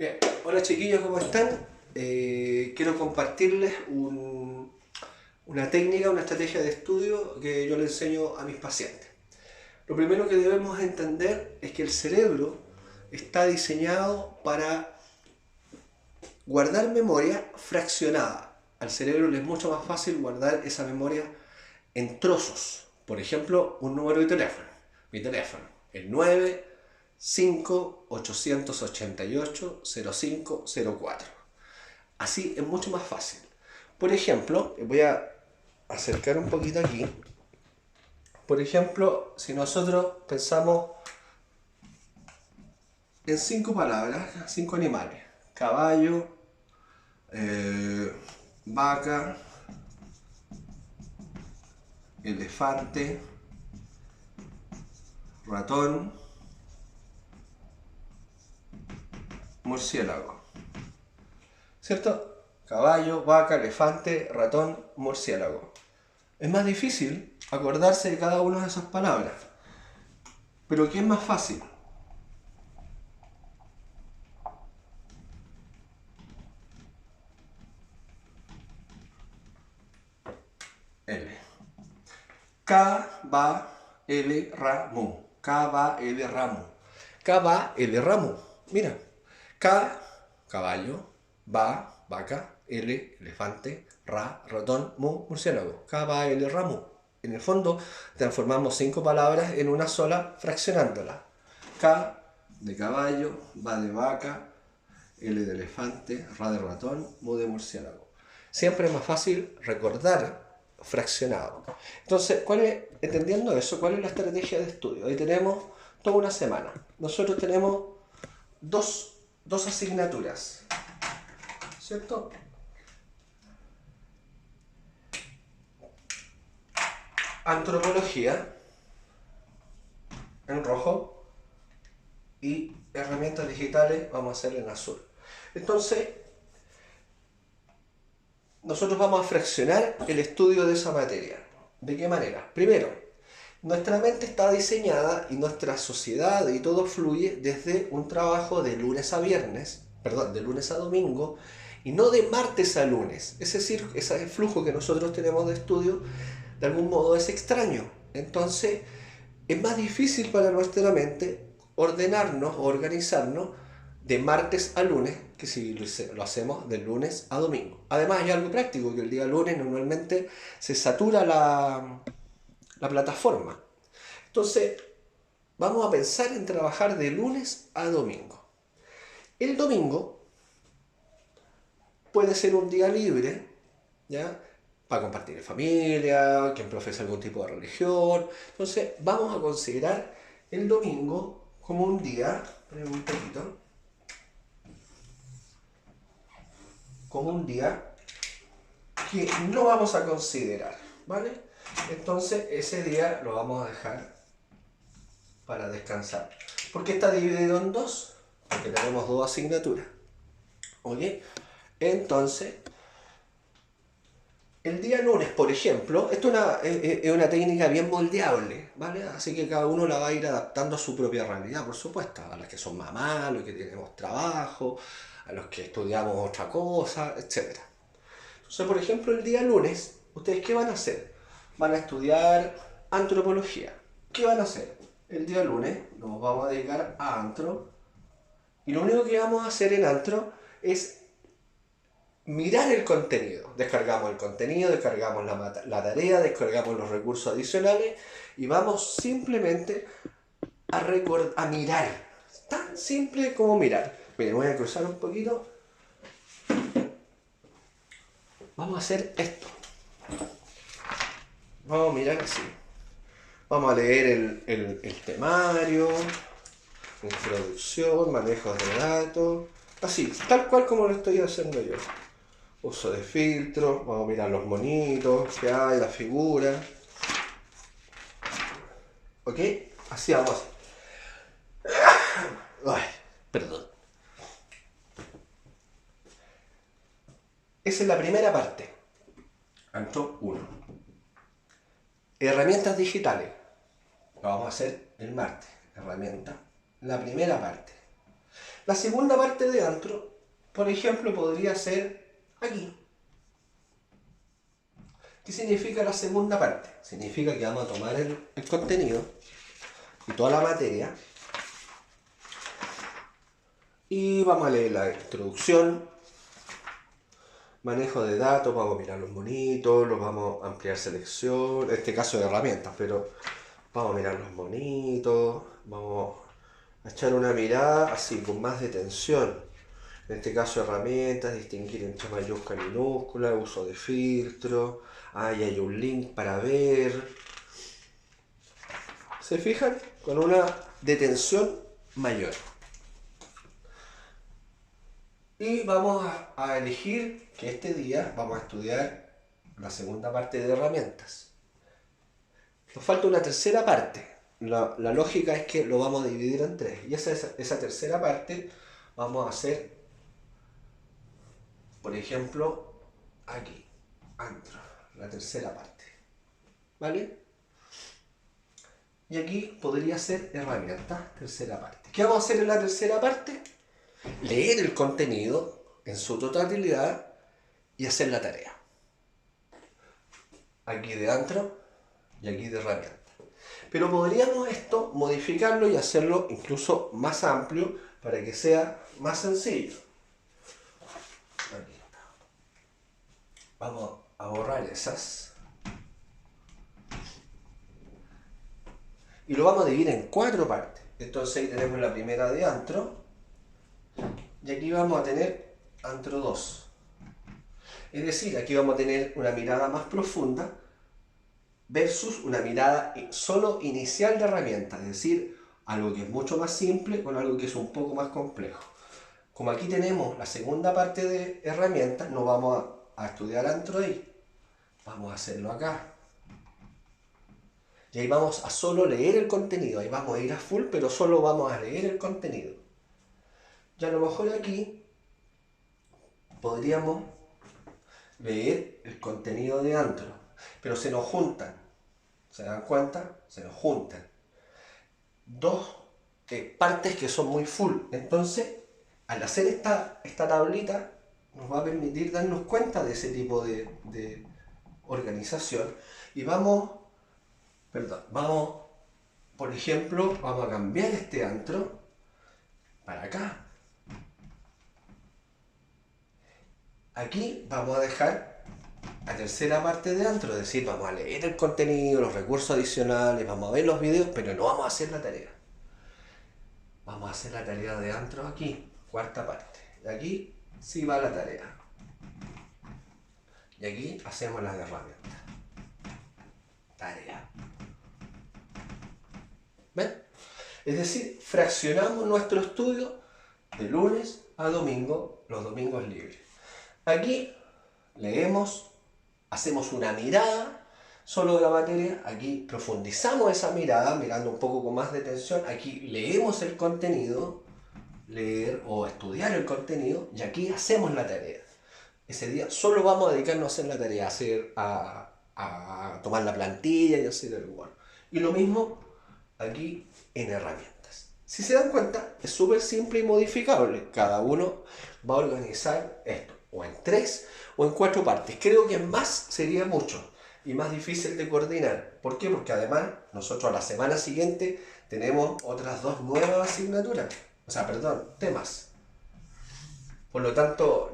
Bien, hola chiquillos, ¿cómo están? Quiero compartirles una técnica, una estrategia de estudio que yo le enseño a mis pacientes. Lo primero que debemos entender es que el cerebro está diseñado para guardar memoria fraccionada. Al cerebro le es mucho más fácil guardar esa memoria en trozos. Por ejemplo, un número de teléfono. Mi teléfono, el 958880504. Así es mucho más fácil. Por ejemplo, voy a acercar un poquito aquí. Por ejemplo, si nosotros pensamos en 5 palabras, 5 animales: caballo, vaca, elefante, ratón, murciélago. ¿Cierto? Caballo, vaca, elefante, ratón, murciélago. Es más difícil acordarse de cada una de esas palabras. Pero ¿qué es más fácil? L. K-ba-L-ra-mu. K-ba-L-ra-mu. K-ba-L-ra-mu. Mira. K, caballo. Ba, vaca. L, elefante. Ra, ratón. Mu, murciélago. K-ba-L-ra-mu. En el fondo, transformamos 5 palabras en una sola, fraccionándolas. K de caballo, ba de vaca, L de elefante, ra de ratón, mu de murciélago. Siempre es más fácil recordar fraccionado. Entonces, entendiendo eso, ¿cuál es la estrategia de estudio? Ahí tenemos toda una semana. Nosotros tenemos dos asignaturas, ¿cierto? Antropología, en rojo, y herramientas digitales vamos a hacer en azul. Entonces, nosotros vamos a fraccionar el estudio de esa materia. ¿De qué manera? Primero, nuestra mente está diseñada y nuestra sociedad y todo fluye desde un trabajo de lunes a viernes, perdón, de lunes a domingo, y no de martes a lunes. Es decir, ese flujo que nosotros tenemos de estudio, de algún modo es extraño. Entonces, es más difícil para nuestra mente ordenarnos o organizarnos de martes a lunes que si lo hacemos de lunes a domingo. Además hay algo práctico, que el día lunes normalmente se satura la plataforma. Entonces, vamos a pensar en trabajar de lunes a domingo. El domingo puede ser un día libre, ¿ya? Para compartir en familia, quien profesa algún tipo de religión. Entonces, vamos a considerar el domingo como un día, ponemos un poquito, como un día que no vamos a considerar, ¿vale? Entonces, ese día lo vamos a dejar para descansar. ¿Por qué está dividido en dos? Porque tenemos dos asignaturas. ¿Ok? Entonces, el día lunes, por ejemplo, esto es una técnica bien moldeable, ¿vale? Así que cada uno la va a ir adaptando a su propia realidad, por supuesto. A los que son mamás, a los que tenemos trabajo, a los que estudiamos otra cosa, etc. Entonces, por ejemplo, el día lunes, ¿ustedes qué van a hacer? Van a estudiar antropología. ¿Qué van a hacer? El día lunes nos vamos a dedicar a antro. Y lo único que vamos a hacer en antro es mirar el contenido. Descargamos el contenido, descargamos la tarea, descargamos los recursos adicionales y vamos simplemente a mirar. Tan simple como mirar. Miren, voy a cruzar un poquito. Vamos a hacer esto. Vamos a mirar así. Vamos a leer el temario, introducción, manejo de datos, así, tal cual como lo estoy haciendo yo. Uso de filtros, vamos a mirar los monitos que hay, las figuras. ¿Ok? Así vamos. Ay, perdón. Esa es la primera parte. Antro 1. Herramientas digitales. Lo vamos a hacer el martes. Herramienta. La primera parte. La segunda parte de antro, por ejemplo, podría ser aquí. ¿Qué significa la segunda parte? Significa que vamos a tomar el contenido y toda la materia y vamos a leer la introducción, manejo de datos, vamos a mirar los monitos, los vamos a ampliar selección, en este caso de herramientas, pero vamos a mirar los monitos, vamos a echar una mirada así, con más detención. En este caso herramientas, distinguir entre mayúscula y minúscula, uso de filtro, ahí hay un link para ver. ¿Se fijan? Con una detención mayor. Y vamos a elegir que este día vamos a estudiar la segunda parte de herramientas. Nos falta una tercera parte. La lógica es que lo vamos a dividir en tres. Y esa tercera parte vamos a hacer, por ejemplo, aquí, antro, la tercera parte. ¿Vale? Y aquí podría ser herramientas, tercera parte. ¿Qué vamos a hacer en la tercera parte? Leer el contenido en su totalidad y hacer la tarea. Aquí de antro y aquí de herramienta. Pero podríamos esto modificarlo y hacerlo incluso más amplio para que sea más sencillo. Aquí. Vamos a borrar esas. Y lo vamos a dividir en 4 partes. Entonces ahí tenemos la primera de antro. Y aquí vamos a tener antro 2. Es decir, aquí vamos a tener una mirada más profunda versus una mirada solo inicial de herramientas, es decir, algo que es mucho más simple con algo que es un poco más complejo. Como aquí tenemos la segunda parte de herramientas, no vamos a estudiar antro ahí, vamos a hacerlo acá. Y ahí vamos a solo leer el contenido, ahí vamos a ir a full, pero solo vamos a leer el contenido. Y a lo mejor aquí podríamos leer el contenido de antro, pero se nos juntan. ¿Se dan cuenta? Se nos juntan dos partes que son muy full. Entonces, al hacer esta tablita, nos va a permitir darnos cuenta de ese tipo de organización. Y vamos, por ejemplo, vamos a cambiar este antro para acá. Aquí vamos a dejar la tercera parte de antro, es decir, vamos a leer el contenido, los recursos adicionales, vamos a ver los videos, pero no vamos a hacer la tarea. Vamos a hacer la tarea de antro aquí, cuarta parte. Y aquí sí va la tarea. Y aquí hacemos las herramientas. Tarea. ¿Ven? Es decir, fraccionamos nuestro estudio de lunes a domingo, los domingos libres. Aquí leemos, hacemos una mirada solo de la materia, aquí profundizamos esa mirada, mirando un poco con más detención, aquí leemos el contenido, leer o estudiar el contenido, y aquí hacemos la tarea. Ese día solo vamos a dedicarnos a hacer la tarea, a tomar la plantilla y hacer el Word. Y lo mismo aquí en herramientas. Si se dan cuenta, es súper simple y modificable. Cada uno va a organizar esto, o en 3 o en 4 partes. Creo que más sería mucho y más difícil de coordinar. ¿Por qué? Porque además nosotros a la semana siguiente tenemos otras 2 nuevas asignaturas. Temas. Por lo tanto,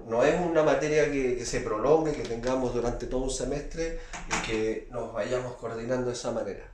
no es una materia que se prolongue, que tengamos durante todo un semestre y que nos vayamos coordinando de esa manera.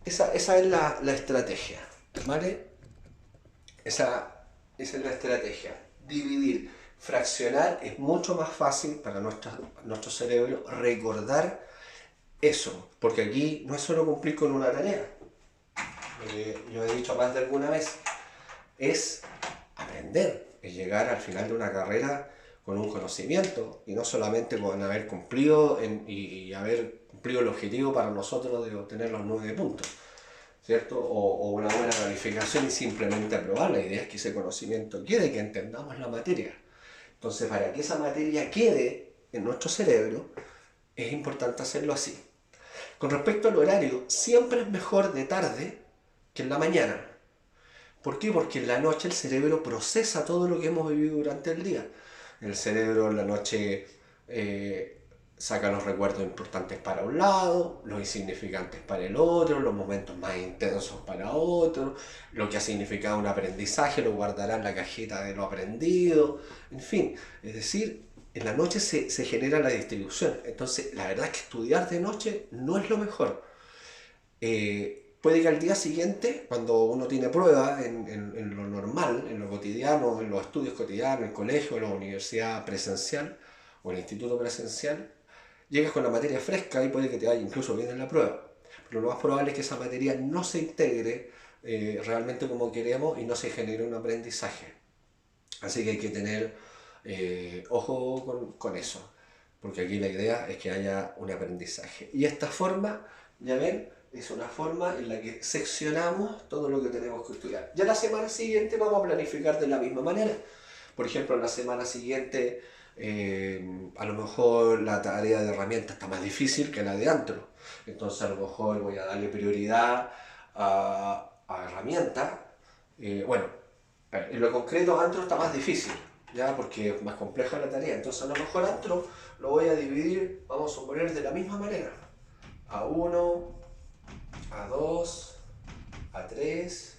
Esa es la estrategia, ¿vale? Esa es la estrategia. Dividir, fraccionar es mucho más fácil para nuestro cerebro recordar eso, porque aquí no es solo cumplir con una tarea. Yo he dicho más de alguna vez, es aprender, es llegar al final de una carrera con un conocimiento y no solamente con haber cumplido y haber cumplido el objetivo para nosotros de obtener los 9 puntos, ¿cierto? O una buena calificación y simplemente aprobar. La idea es que ese conocimiento quede, que entendamos la materia. Entonces, para que esa materia quede en nuestro cerebro, es importante hacerlo así. Con respecto al horario, siempre es mejor de tarde que en la mañana. ¿Por qué? Porque en la noche el cerebro procesa todo lo que hemos vivido durante el día. El cerebro en la noche saca los recuerdos importantes para un lado, los insignificantes para el otro, los momentos más intensos para otro, lo que ha significado un aprendizaje lo guardará en la cajita de lo aprendido, en fin, es decir, en la noche se genera la distribución. Entonces, la verdad es que estudiar de noche no es lo mejor. Puede que al día siguiente, cuando uno tiene pruebas en lo normal, en lo cotidiano, en los estudios cotidianos, en el colegio, en la universidad presencial o en el instituto presencial, llegas con la materia fresca y puede que te vaya incluso bien en la prueba. Pero lo más probable es que esa materia no se integre realmente como queremos y no se genere un aprendizaje. Así que hay que tener ojo con eso, porque aquí la idea es que haya un aprendizaje. Y esta forma, ya ven, es una forma en la que seccionamos todo lo que tenemos que estudiar. Ya la semana siguiente vamos a planificar de la misma manera. Por ejemplo, la semana siguiente a lo mejor la tarea de herramientas está más difícil que la de antro. Entonces a lo mejor voy a darle prioridad a herramientas. Bueno, en lo concreto antro está más difícil, ya porque es más compleja la tarea. Entonces a lo mejor antro lo voy a dividir, vamos a suponer, de la misma manera. A 1, a 2, a 3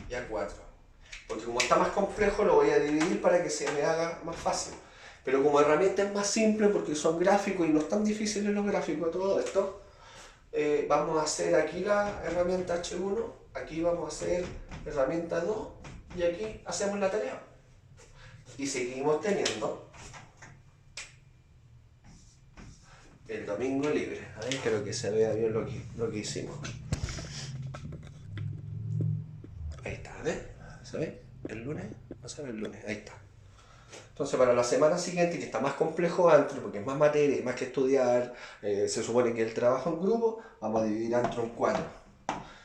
y a 4. Porque como está más complejo lo voy a dividir para que se me haga más fácil. Pero como herramienta es más simple porque son gráficos y no es tan difíciles los gráficos, todo esto, vamos a hacer aquí la herramienta H1, aquí vamos a hacer herramienta 2 y aquí hacemos la tarea. Y seguimos teniendo el domingo libre. A ver, creo que se vea bien lo que hicimos. Ahí está, ¿ves? ¿Se ve? El lunes, no se ve el lunes, ahí está. Entonces para la semana siguiente, que está más complejo Antro, porque es más materia, más que estudiar, se supone que el trabajo en grupo, vamos a dividir Antro en 4.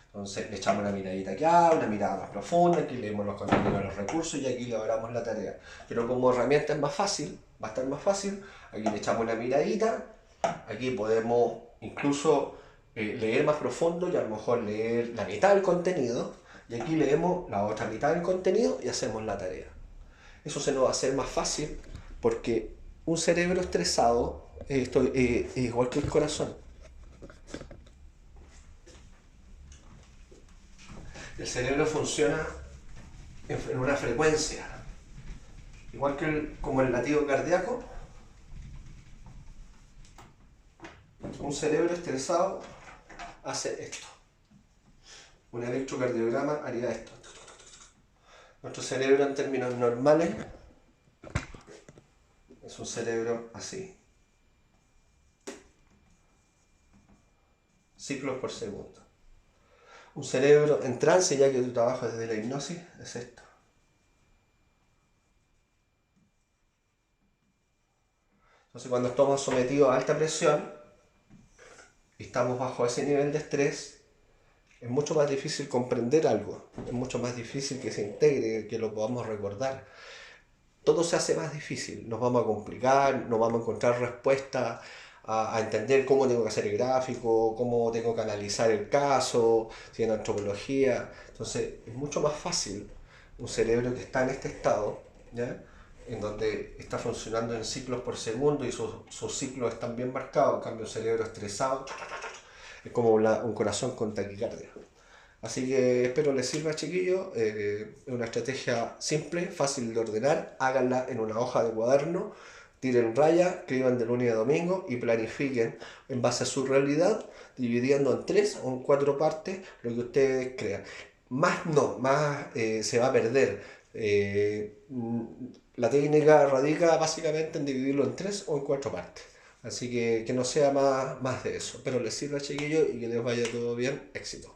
Entonces le echamos una miradita acá, una mirada más profunda, aquí leemos los contenidos de los recursos y aquí elaboramos la tarea. Pero como herramienta es más fácil, va a estar más fácil, aquí le echamos una miradita, aquí podemos incluso leer más profundo y a lo mejor leer la mitad del contenido, y aquí leemos la otra mitad del contenido y hacemos la tarea. Eso se nos va a hacer más fácil porque un cerebro estresado es igual que el corazón. El cerebro funciona en una frecuencia, igual que como el latido cardíaco. Un cerebro estresado hace esto. Un electrocardiograma haría esto. Nuestro cerebro en términos normales es un cerebro así. Ciclos por segundo. Un cerebro en trance, ya que tu trabajo desde la hipnosis, es esto. Entonces cuando estamos sometidos a alta presión y estamos bajo ese nivel de estrés, es mucho más difícil comprender algo, es mucho más difícil que se integre, que lo podamos recordar. Todo se hace más difícil, nos vamos a complicar, no vamos a encontrar respuestas a entender cómo tengo que hacer el gráfico, cómo tengo que analizar el caso, si en antropología. Entonces es mucho más fácil un cerebro que está en este estado, ¿ya? En donde está funcionando en ciclos por segundo y sus ciclos están bien marcados. En cambio, un cerebro estresado es como un corazón con taquicardia. Así que espero les sirva, chiquillos. Es una estrategia simple, fácil de ordenar. Háganla en una hoja de cuaderno, tiren raya, escriban de lunes a domingo y planifiquen en base a su realidad, dividiendo en 3 o en 4 partes lo que ustedes crean. Más no, más se va a perder. La técnica radica básicamente en dividirlo en 3 o en 4 partes. Así que no sea más de eso. Pero les sirva, chiquillos, y que les vaya todo bien. Éxito.